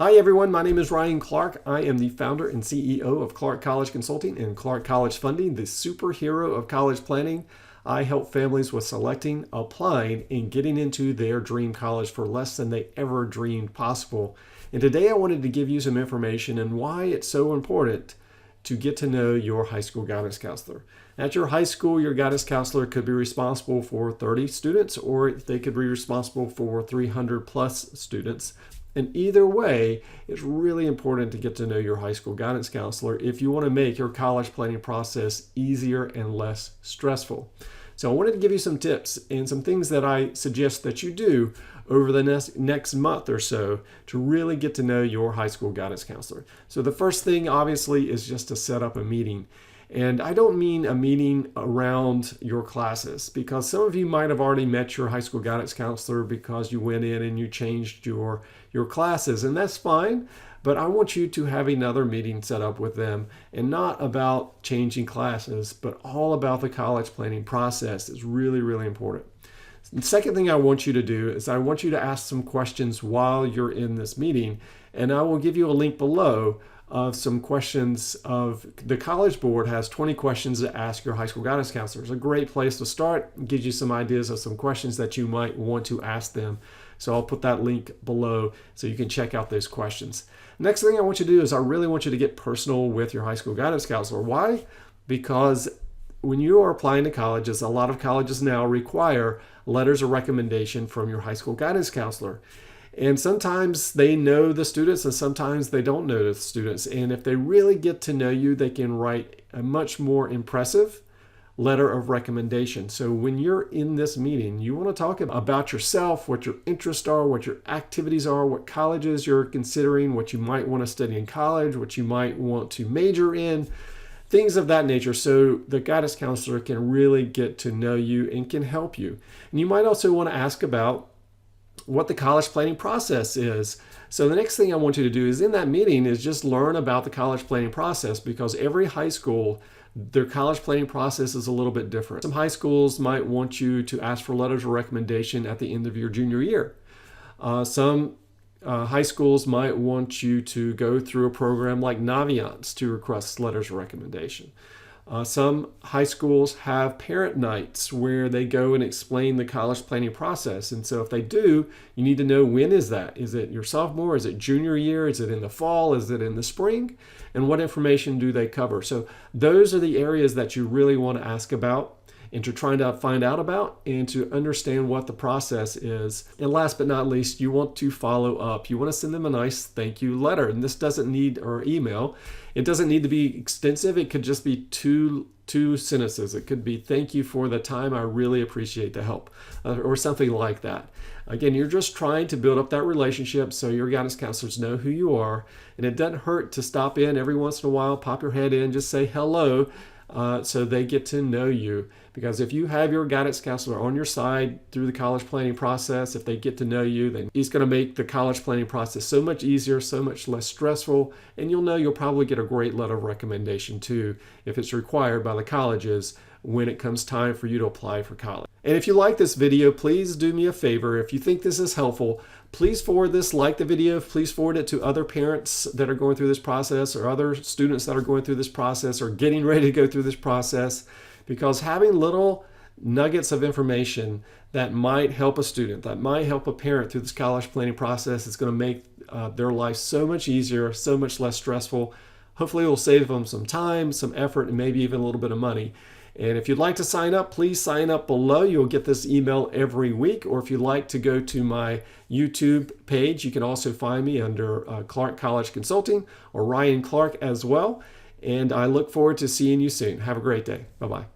Hi everyone, my name is Ryan Clark. I am the founder and CEO of Clark College Consulting and Clark College Funding, the superhero of college planning. I help families with selecting, applying, and getting into their dream college for less than they ever dreamed possible. And today I wanted to give you some information on why it's so important to get to know your high school guidance counselor. At your high school, your guidance counselor could be responsible for 30 students, or they could be responsible for 300 plus students. And either way, it's really important to get to know your high school guidance counselor if you want to make your college planning process easier and less stressful. So I wanted to give you some tips and some things that I suggest that you do over the next month or so to really get to know your high school guidance counselor. So the first thing obviously is just to set up a meeting. And I don't mean a meeting around your classes, because some of you might have already met your high school guidance counselor because you went in and you changed your classes, and that's fine. But I want you to have another meeting set up with them, and not about changing classes, but all about the college planning process. Is really, really important. The second thing I want you to do is I want you to ask some questions while you're in this meeting, and I will give you a link below of some questions. Of the College Board has 20 questions to ask your high school guidance counselor. It's a great place to start. It gives you some ideas of some questions that you might want to ask them. So I'll put that link below so you can check out those questions. Next thing I want you to do is I really want you to get personal with your high school guidance counselor. Why? Because when you are applying to colleges, a lot of colleges now require letters of recommendation from your high school guidance counselor. And sometimes they know the students and sometimes they don't know the students. And if they really get to know you, they can write a much more impressive letter of recommendation. So when you're in this meeting, you want to talk about yourself, what your interests are, what your activities are, what colleges you're considering, what you might want to study in college, what you might want to major in, things of that nature, so the guidance counselor can really get to know you and can help you. And you might also want to ask about what the college planning process is. So the next thing I want you to do is in that meeting is just learn about the college planning process, because every high school, their college planning process is a little bit different. Some high schools might want you to ask for letters of recommendation at the end of your junior year. Some high schools might want you to go through a program like Naviance to request letters of recommendation. Some high schools have parent nights where they go and explain the college planning process. And so if they do, you need to know, when is that? Is it your sophomore? Is it junior year? Is it in the fall? Is it in the spring? And what information do they cover? So those are the areas that you really want to ask about and to try to find out about and to understand what the process is. And last but not least, you want to follow up. You want to send them a nice thank you letter. And this doesn't need, or email, it doesn't need to be extensive. It could just be two sentences. It could be, thank you for the time. I really appreciate the help, or something like that. Again, you're just trying to build up that relationship so your guidance counselors know who you are. And it doesn't hurt to stop in every once in a while, pop your head in, just say hello. So they get to know you. Because if you have your guidance counselor on your side through the college planning process, if they get to know you, then he's going to make the college planning process so much easier, so much less stressful, and you'll probably get a great letter of recommendation too, if it's required by the colleges when it comes time for you to apply for college. And if you like this video, please do me a favor. If you think this is helpful, please forward this, like the video, please forward it to other parents that are going through this process, or other students that are going through this process, or getting ready to go through this process, because having little nuggets of information that might help a student, that might help a parent through this college planning process, is going to make their life so much easier, so much less stressful. Hopefully it will save them some time, some effort, and maybe even a little bit of money. And if you'd like to sign up, please sign up below. You'll get this email every week. Or if you'd like to go to my YouTube page, you can also find me under Clark College Consulting, or Ryan Clark as well. And I look forward to seeing you soon. Have a great day. Bye-bye.